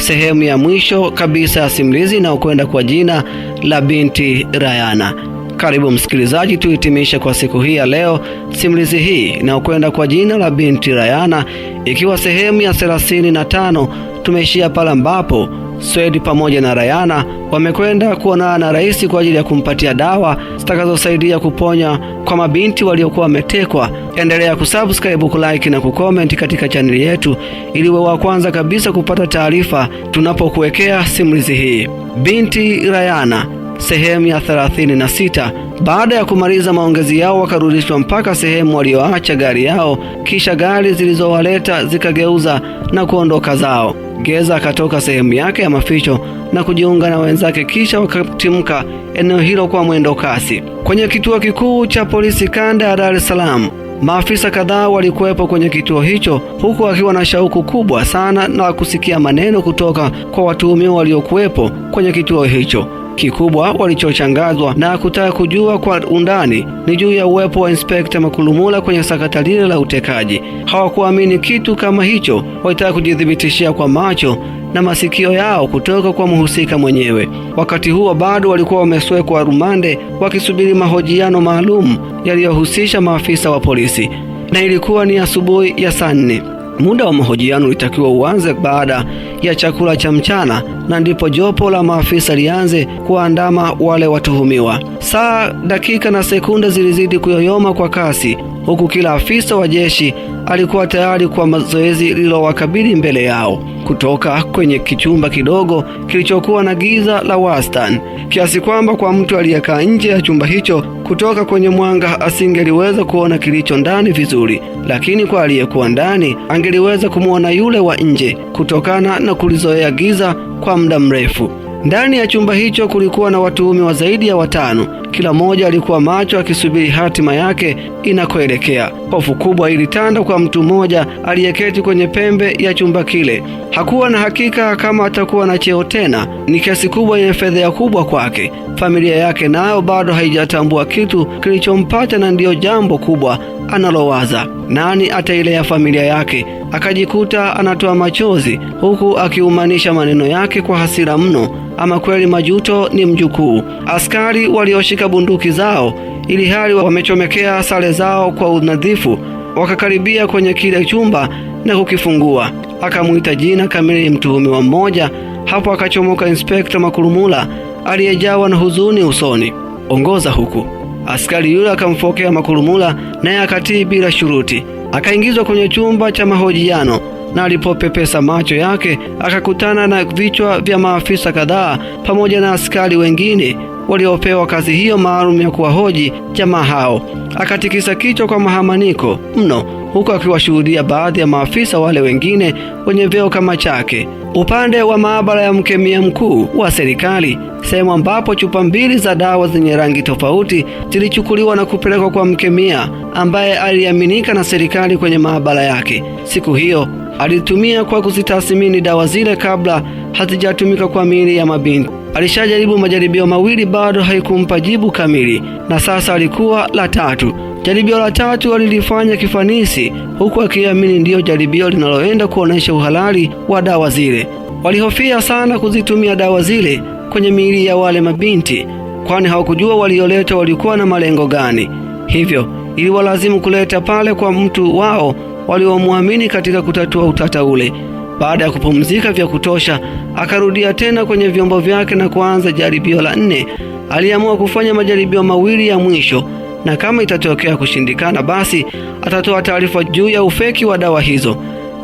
sehemu ya mwisho kabisa ya simulizi inayokwenda kwa jina la Binti Rayana. Karibu msikilizaji, tuhitimishe kwa siku hii ya leo simulizi hii inayokwenda kwa jina la Binti Rayana, ikiwa sehemu ya 35. Tumeishia pale ambapo Swedi pamoja na Rayana wamekwenda kuonana na rais kwa ajili ya kumpatia dawa zitakazosaidia kuponya kwa mabinti waliokuwa wametekwa. Endelea kusubscribe, kulike na kucomment katika chaneli yetu ili uwe wa kwanza kabisa kupata taarifa tunapokuwekea simulizi hii. Binti Rayana sehemu ya 36. Baada ya kumaliza maongezi yao, wakarudishwa mpaka sehemu walioacha gari yao, kisha gari zilizowaleta zikageuza na kuondoka zao. Geza akatoka sehemu yake ya maficho na kujiunga na wenzake, kisha wakatimka eneo hilo kwa mwendo kasi. Kwenye kituo kikuu cha polisi kanda ya Dar es Salaam, maafisa kadhaa walikuwepo kwenye kituo hicho, huku wakiwa na shauku kubwa sana na kusikia maneno kutoka kwa watuhumiwa waliokuwepo kwenye kituo hicho. Kikubwa walichochangazwa na kutaka kujua kwa undani ni juu ya uwepo wa Inspekta Makulumula kwenye sakata lile la utekaji. Hawakuamini kitu kama hicho, walitaka kujithibitishia kwa macho na masikio yao kutoka kwa mhusika mwenyewe. Wakati huo bado walikuwa wameswekwa rumande wakisubiri mahojiano maalum yaliyohusisha maafisa wa polisi, na ilikuwa ni asubuhi ya saa 4. Muda wa mahojiano ulitakiwa uanze baada ya chakula cha mchana, na ndipo jopo la maafisa lianze kuandama wale watuhumiwa. Saa, dakika na sekunde zilizidi kuyoyoma kwa kasi, huku kila afisa wa jeshi alikuwa tayari kwa mazoezi lililowakabili mbele yao. Kutoka kwenye kichumba kidogo kilichokuwa na giza la wastani kiasi kwamba kwa mtu aliyekaa nje ya chumba hicho kutoka kwenye mwanga asingeliweza kuona kilicho ndani vizuri, lakini kwa aliyekuwa ndani angeliweza kumuona yule wa nje kutokana na kulizoea giza kwa muda mrefu. Ndani ya chumba hicho kulikuwa na watuhumiwa zaidi ya 5. Kila mmoja alikuwa macho akisubiri hatima yake inakoelekea. Hofu kubwa ilitanda kwa mtu mmoja aliyeketi kwenye pembe ya chumba kile. Hakuwa na hakika kama atakuwa na cheo tena. Ni kesi kubwa yenye fedheha kubwa kwake. Familia yake nayo bado haijatambua kitu kilichompata, na ndiyo jambo kubwa analowaza. Nani atailea familia yake? Akajikuta anatoa machozi huku akiumanisha maneno yake kwa hasira mno. Ama kweli majuto ni mjukuu. Askari walioshika bunduki zao ili hali wamechomekea sare zao kwa unadhifu wakakaribia kwenye kile chumba na kukifungua. Akamuita jina kamili mtuhumiwa mmoja. Hapo akachomoka Inspekta Makulumula aliyejawa na huzuni usoni. Ongoza huku. Askari yule akamfokea Makulumula, naye akatii bila shuruti. Akaingizwa kwenye chumba cha mahojiano, na alipopepesa macho yake akakutana na vichwa vya maafisa kadhaa pamoja na askari wengine waliopewa kazi hiyo maalum ya kuwahoji jamaa hao. Akatikisa kichwa kwa mahamaniko mno, huku akiwashuhudia baadhi ya maafisa wale wengine wenye vyeo kama chake. Upande wa maabara ya mkemia mkuu wa serikali, sehemu ambapo chupa 2 za dawa zenye rangi tofauti zilichukuliwa na kupelekwa kwa mkemia ambaye aliaminika na serikali kwenye maabara yake. Siku hiyo alitumia kwa kuzitathmini dawa zile kabla hazijatumika kwa miili ya mabinti. Alishajaribu majaribio mawili, bado haikumpa jibu kamili, na sasa alikuwa la 3. Jaribio la 3 alilifanya kifanisi, huku akiamini ndiyo jaribio linaloenda kuonesha uhalali wa dawa zile. Walihofia sana kuzitumia dawa zile kwenye miili ya wale mabinti, kwani hawakujua walioletwa walikuwa na malengo gani. Hivyo iliwalazimu kuleta pale kwa mtu wao waliomwamini katika kutatua utata ule. Baada ya kupumzika vya kutosha, akarudia tena kwenye vyombo vyake na kuanza jaribio la 4. Aliamua kufanya majaribio mawili ya mwisho, na kama itatokea kushindikana, basi atatoa taarifa juu ya ufeki wa dawa hizo.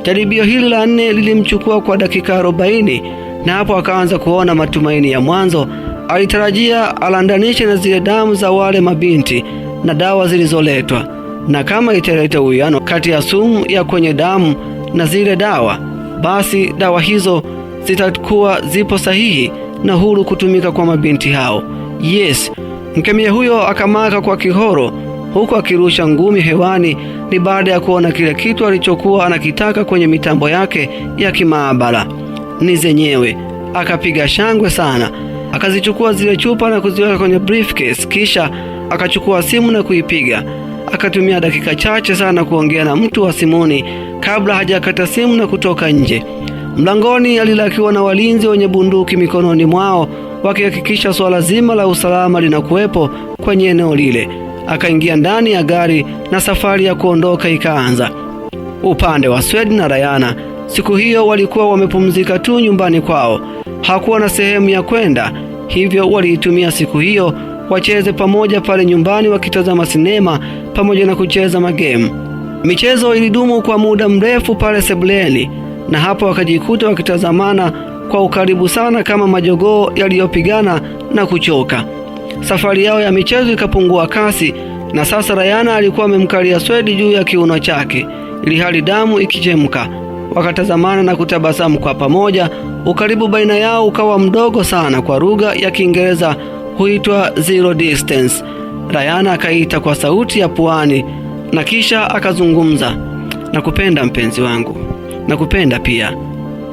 Jaribio hili la 4 lilimchukua kwa dakika 40, na hapo akaanza kuona matumaini ya mwanzo. Alitarajia alandanishe na zile damu za wale mabinti na dawa zilizoletwa, na kama italeta uwiano kati ya sumu ya kwenye damu na zile dawa, basi dawa hizo zitakuwa zipo sahihi na huru kutumika kwa mabinti hao. Yes, mkemia huyo akamaka kwa kihoro huku akirusha ngumi hewani. Ni baada ya kuona kile kitu alichokuwa anakitaka kwenye mitambo yake ya kimaabara. Ni zenyewe. Akapiga shangwe sana. Akazichukua zile chupa na kuziweka kwenye briefcase, kisha akachukua simu na kuipiga. Akatumia dakika chache sana kuongea na mtu wa simuni kabla hajakata simu na kutoka nje. Mlangoni alilakiwa na walinzi wenye bunduki mikononi mwao, wakihakikisha swala zima la usalama linakuwepo kwenye eneo lile. Akaingia ndani ya gari na safari ya kuondoka ikaanza. Upande wa Swedi na Rayana, siku hiyo walikuwa wamepumzika tu nyumbani kwao. Hakuwa na sehemu ya kwenda, hivyo waliitumia siku hiyo wacheze pamoja pale nyumbani, wakitazama sinema pamoja na kucheza magemu. Michezo ilidumu kwa muda mrefu pale sebuleni, na hapo wakajikuta wakitazamana kwa ukaribu sana kama majogoo yaliyopigana na kuchoka. Safari yao ya michezo ikapungua kasi, na sasa Rayana alikuwa amemkalia Swedi juu ya kiuno chake, ili hali damu ikichemka. Wakatazamana na kutabasamu kwa pamoja. Ukaribu baina yao ukawa mdogo sana, kwa lugha ya Kiingereza huitwa zero distance. Rayana akaita kwa sauti ya puani na kisha akazungumza, nakupenda mpenzi wangu, nakupenda pia.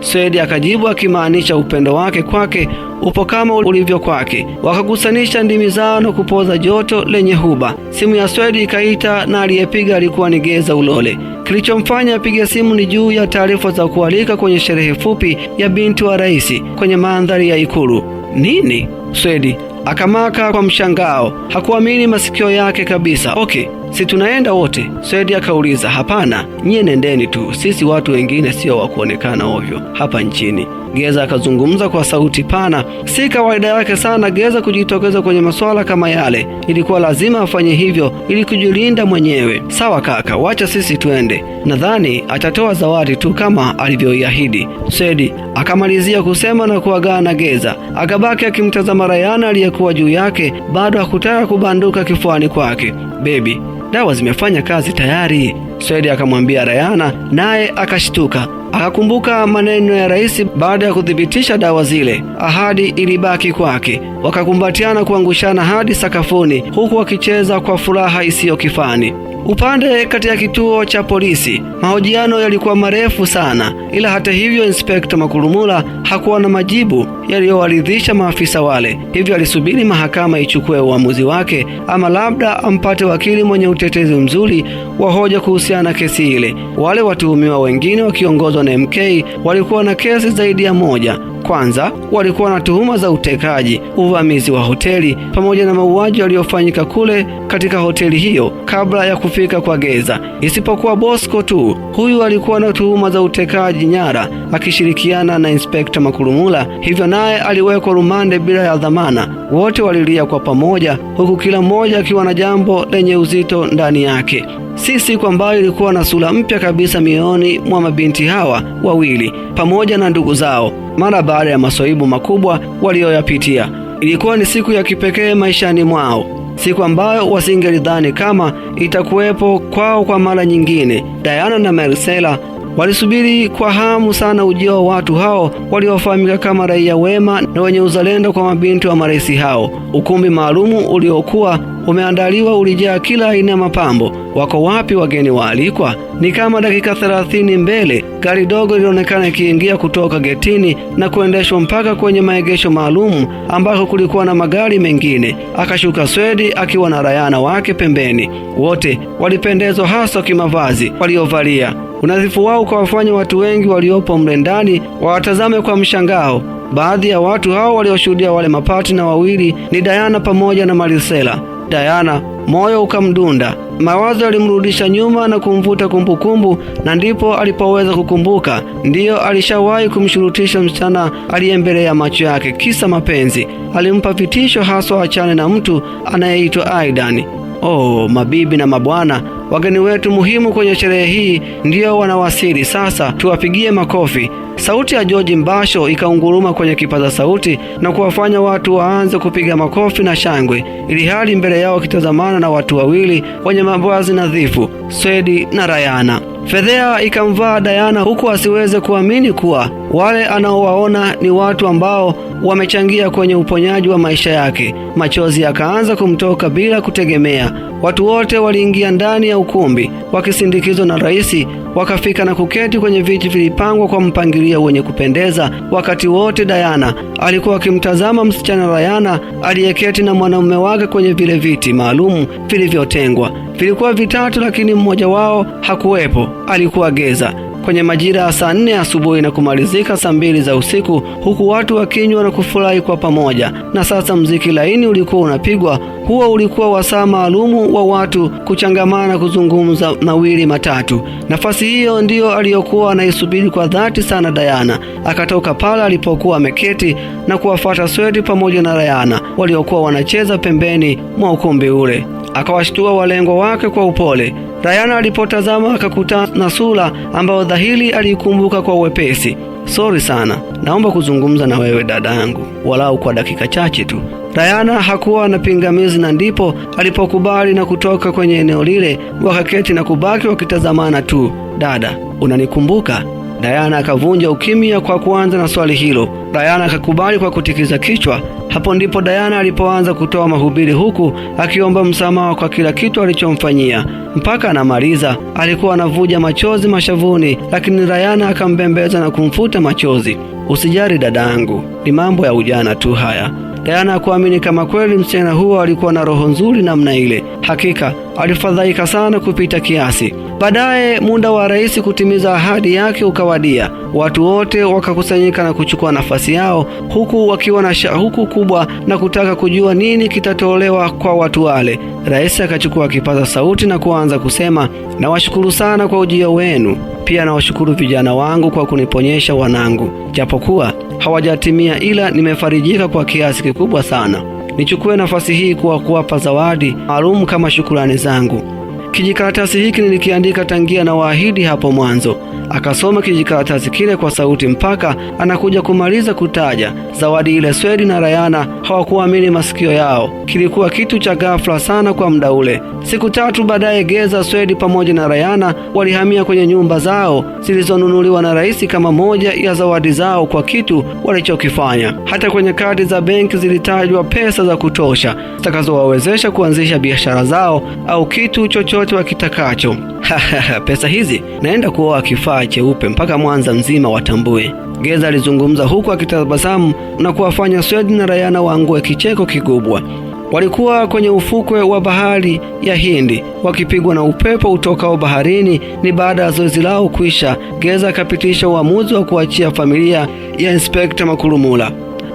Swedi akajibu akimaanisha upendo wake kwake upo kama ulivyo kwake. Wakagusanisha ndimi zao na kupoza joto lenye huba. Simu ya Swedi ikaita na aliyepiga alikuwa ni Geza Ulole. Kilichomfanya apige simu ni juu ya taarifa za kualika kwenye sherehe fupi ya binti wa rais kwenye mandhari ya Ikulu. Nini? Swedi akamaka kwa mshangao, hakuamini masikio yake kabisa. Okay, si tunaenda wote? Swedi akauliza. Hapana, nyie nendeni tu, sisi watu wengine sio wa kuonekana ovyo hapa nchini. Geza akazungumza kwa sauti pana. Si kawaida yake sana Geza kujitokeza kwenye masuala kama yale. Ilikuwa lazima afanye hivyo ili kujilinda mwenyewe. Sawa kaka, wacha sisi tuende, nadhani atatoa zawadi tu kama alivyoiahidi. Swedi akamalizia kusema na kuagana na Geza. Akabaki akimtazama Rayana aliyekuwa juu yake, bado hakutaka kubanduka kifuani kwake. Baby, dawa zimefanya kazi tayari, Swedi akamwambia Rayana, naye akashtuka. Akakumbuka maneno ya rais baada ya kuthibitisha dawa zile. Ahadi ilibaki kwake. Wakakumbatiana kuangushana hadi sakafuni, huku wakicheza kwa furaha isiyo kifani. Upande kati ya kituo cha polisi, mahojiano yalikuwa marefu sana, ila hata hivyo Inspekta Makulumula hakuwa na majibu yaliyowaridhisha maafisa wale. Hivyo alisubiri mahakama ichukue uamuzi wake, ama labda ampate wakili mwenye utetezi mzuri wa hoja kuhusiana na kesi ile. Wale watuhumiwa wengine wakiongozwa na MK walikuwa na kesi zaidi ya moja. Kwanza walikuwa na tuhuma za utekaji, uvamizi wa hoteli pamoja na mauaji yaliyofanyika kule katika hoteli hiyo kabla ya kufika kwa Geza. Isipokuwa Bosco tu, huyu alikuwa na tuhuma za utekaji nyara akishirikiana na Inspekta Makulumula, hivyo naye aliwekwa rumande bila ya dhamana. Wote walilia kwa pamoja, huku kila mmoja akiwa na jambo lenye uzito ndani yake. Siku ambayo ilikuwa na sura mpya kabisa mioyoni mwa mabinti hawa wawili pamoja na ndugu zao mara baada ya masaibu makubwa walioyapitia. Ilikuwa ni siku ya kipekee maishani mwao, siku ambayo wasingelidhani kama itakuwepo kwao kwa mara nyingine. Diana na Marcella walisubiri kwa hamu sana ujio wa watu hao waliofahamika kama raia wema na wenye uzalendo kwa mabinti wa marais hao. Ukumbi maalumu uliokuwa umeandaliwa ulijaa kila aina ya mapambo. Wako wapi wageni waalikwa? Ni kama dakika 30 mbele, gari dogo lilionekana ikiingia kutoka getini na kuendeshwa mpaka kwenye maegesho maalumu ambako kulikuwa na magari mengine. Akashuka Swedi akiwa na Rayana wake pembeni. Wote walipendezwa hasa kimavazi waliovalia. Unadhifu wao ukawafanya watu wengi waliopo mle ndani wawatazame kwa mshangao. Baadhi ya watu hao walioshuhudia wale mapatina wawili ni Diana pamoja na Marcella. Diana moyo ukamdunda, mawazo yalimrudisha nyuma na kumvuta kumbukumbu, na ndipo alipoweza kukumbuka ndiyo alishawahi kumshurutisha msichana aliye mbele ya macho yake kisa mapenzi. Alimpa vitisho haswa achane na mtu anayeitwa Aidan. Oh, mabibi na mabwana, wageni wetu muhimu kwenye sherehe hii ndiyo wanawasili sasa, tuwapigie makofi. Sauti ya George Mbasho ikaunguruma kwenye kipaza sauti na kuwafanya watu waanze kupiga makofi na shangwe, ili hali mbele yao kitazamana na watu wawili wenye mavazi nadhifu, Swedi na Rayana. Fedhea ikamvaa Diana huku asiweze kuamini kuwa wale anaowaona ni watu ambao wamechangia kwenye uponyaji wa maisha yake. Machozi yakaanza kumtoka bila kutegemea. Watu wote waliingia ndani ya ukumbi wakisindikizwa na rais, wakafika na kuketi kwenye viti vilipangwa kwa mpangilio wenye kupendeza. Wakati wote Diana alikuwa akimtazama msichana Rayana aliyeketi na mwanamume wake kwenye vile viti maalumu vilivyotengwa. Vilikuwa vitatu, lakini mmoja wao hakuwepo. Alikuwa Geza. kwenye majira ya saa 4 asubuhi na kumalizika saa 2 za usiku, huku watu wakinywa na kufurahi kwa pamoja. Na sasa mziki laini ulikuwa unapigwa. Huo ulikuwa wasaa maalumu wa watu kuchangamana, kuzungumza mawili matatu. Nafasi hiyo ndiyo aliyokuwa anaisubiri kwa dhati sana Diana. Akatoka pale alipokuwa ameketi na kuwafuata Swedi pamoja na Rayana waliokuwa wanacheza pembeni mwa ukumbi ule. Akawashtua walengwa wake kwa upole. Rayana alipotazama akakutana na sura ambayo dhahiri aliikumbuka kwa uwepesi. "Sorry sana, naomba kuzungumza na wewe dadangu, walau kwa dakika chache tu." Rayana hakuwa na pingamizi, na ndipo alipokubali na kutoka kwenye eneo lile. Wakaketi na kubaki wakitazamana tu. "Dada, unanikumbuka?" Diana akavunja ukimya kwa kuanza na swali hilo. Rayana akakubali kwa kutikiza kichwa. Hapo ndipo Diana alipoanza kutoa mahubiri, huku akiomba msamaha kwa kila kitu alichomfanyia. Mpaka anamaliza alikuwa anavuja machozi mashavuni, lakini Rayana akambembeza na kumfuta machozi. "Usijali dadangu, ni mambo ya ujana tu haya." Diana hakuamini kama kweli msichana huo alikuwa na roho nzuri namna ile. Hakika alifadhaika sana kupita kiasi. Baadaye muda wa rais kutimiza ahadi yake ukawadia. Watu wote wakakusanyika na kuchukua nafasi yao, huku wakiwa na shauku kubwa na kutaka kujua nini kitatolewa kwa watu wale. Rais akachukua kipaza sauti na kuanza kusema, "Nawashukuru sana kwa ujio wenu. Pia nawashukuru vijana wangu kwa kuniponyesha wanangu. Japokuwa hawajatimia, ila nimefarijika kwa kiasi kikubwa sana. Nichukue nafasi hii kuwapa zawadi maalum kama shukrani zangu. Kijikaratasi hiki nilikiandika tangia na waahidi hapo mwanzo." Akasoma kijikaratasi kile kwa sauti mpaka anakuja kumaliza kutaja zawadi ile. Swedi na Rayana hawakuamini masikio yao. Kilikuwa kitu cha ghafla sana kwa muda ule. Siku 3 baadaye, Geza, Swedi pamoja na Rayana walihamia kwenye nyumba zao zilizonunuliwa na rais kama moja ya zawadi zao kwa kitu walichokifanya. Hata kwenye kadi za benki zilitajwa pesa za kutosha zitakazowawezesha kuanzisha biashara zao au kitu chochote wakitakacho. "Pesa hizi naenda kuoa kifaa cheupe mpaka Mwanza mzima watambue." Geza alizungumza huku akitabasamu na kuwafanya Swedi na Rayana waangue kicheko kikubwa. Walikuwa kwenye ufukwe wa bahari ya Hindi wakipigwa na upepo utokao baharini. Ni baada ya zoezi lao kuisha, Geza akapitisha uamuzi wa kuachia familia ya Inspekta Makulumula.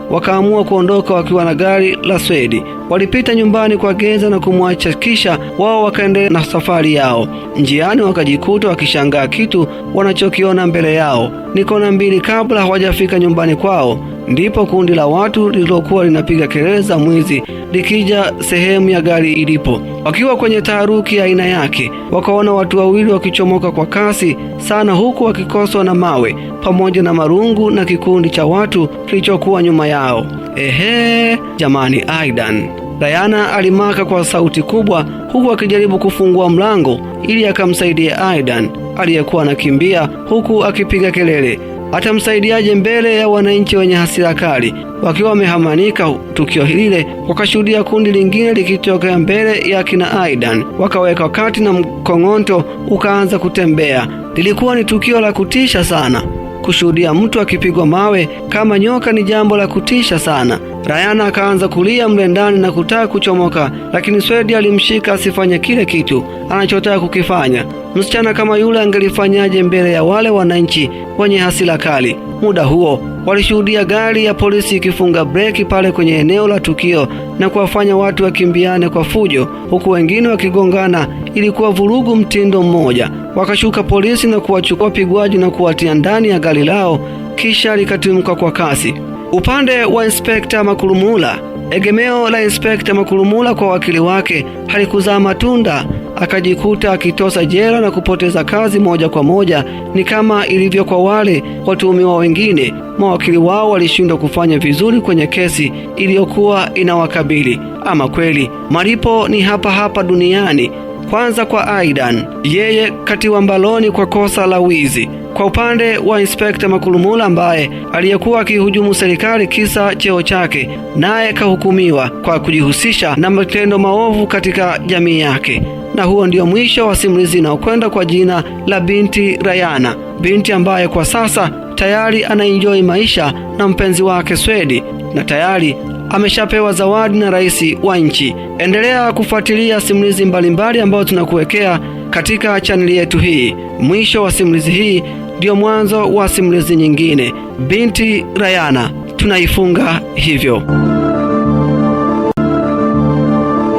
Wakaamua kuondoka wakiwa na gari la Swedi. Walipita nyumbani kwa Geza na kumwacha, kisha wao wakaendelea na safari yao. Njiani wakajikuta wakishangaa kitu wanachokiona mbele yao. Ni kona mbili kabla hawajafika nyumbani kwao, ndipo kundi la watu lililokuwa linapiga kelele za mwizi likija sehemu ya gari ilipo. Wakiwa kwenye taharuki ya aina yake, wakaona watu wawili wakichomoka kwa kasi sana, huku wakikoswa na mawe pamoja na marungu na kikundi cha watu kilichokuwa nyuma yao. "Ehe, jamani, Aidan!" Rayana alimaka kwa sauti kubwa, huku akijaribu kufungua mlango ili akamsaidia Aidan aliyekuwa anakimbia huku akipiga kelele. Atamsaidiaje mbele ya wananchi wenye hasira kali? Wakiwa wamehamanika tukio lile, wakashuhudia kundi lingine likitokea mbele ya kina Aidan. Wakaweka kati na mkong'onto ukaanza kutembea. Lilikuwa ni tukio la kutisha sana. Kushuhudia mtu akipigwa mawe kama nyoka ni jambo la kutisha sana. Rayana akaanza kulia mle ndani na kutaka kuchomoka, lakini Swedi alimshika asifanye kile kitu anachotaka kukifanya. Msichana kama yule angelifanyaje mbele ya wale wananchi wenye hasira kali? Muda huo walishuhudia gari ya polisi ikifunga breki pale kwenye eneo la tukio na kuwafanya watu wakimbiane kwa fujo, huku wengine wakigongana. Ilikuwa vurugu mtindo mmoja. Wakashuka polisi na kuwachukua pigwaji na kuwatia ndani ya gari lao, kisha likatimka kwa kasi. Upande wa Inspekta Makulumula, egemeo la Inspekta Makulumula kwa wakili wake halikuzaa matunda. Akajikuta akitosa jela na kupoteza kazi moja kwa moja. Ni kama ilivyo kwa wale watuhumiwa wengine, mawakili wao walishindwa kufanya vizuri kwenye kesi iliyokuwa inawakabili. Ama kweli malipo ni hapa hapa duniani. Kwanza kwa Aidan, yeye katiwa mbaloni kwa kosa la wizi. Kwa upande wa Inspekta Makulumula ambaye aliyekuwa akihujumu serikali kisa cheo chake, naye kahukumiwa kwa kujihusisha na matendo maovu katika jamii yake. Na huo ndio mwisho wa simulizi inayokwenda kwa jina la Binti Rayana, binti ambaye kwa sasa tayari anaenjoy maisha na mpenzi wake Swedi na tayari ameshapewa zawadi na rais wa nchi. Endelea kufuatilia simulizi mbalimbali ambazo tunakuwekea katika chaneli yetu hii. Mwisho wa simulizi hii ndio mwanzo wa simulizi nyingine. Binti Rayana tunaifunga hivyo.